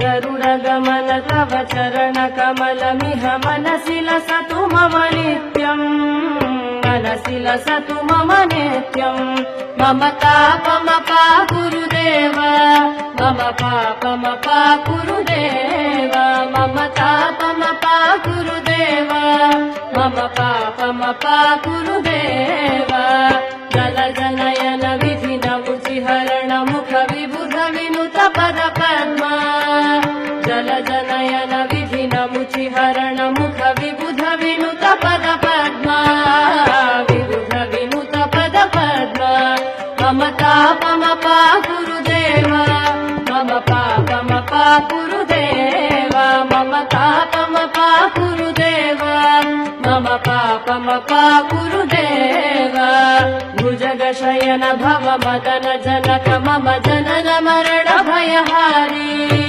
गरुडगमन तव चरणकमलमिह मनसि लसतु मम नित्यम् मनसि लसतु मम नित्यम् मम तापमपा गुरुदेव मम पापमपा गुरुदेव मम तापमपा गुरुदेव मम पापमपा गुरुदेव जलजनयन विधिन मुचिहरण मुख विबुध विनुत पद पद्मा जलजनयन विधिन मुचिहरण मुख विबुध विनुत पद पद्मा विबुध विनुत पद पद्मा मम तापमपा गुरुदेव मम पापमपा गुरुदेव मम तापमपा गुरुदेव मम पापमपा गुरुदेव भुजगशयन भव मदन जनक मम जनन मरण भयहारी।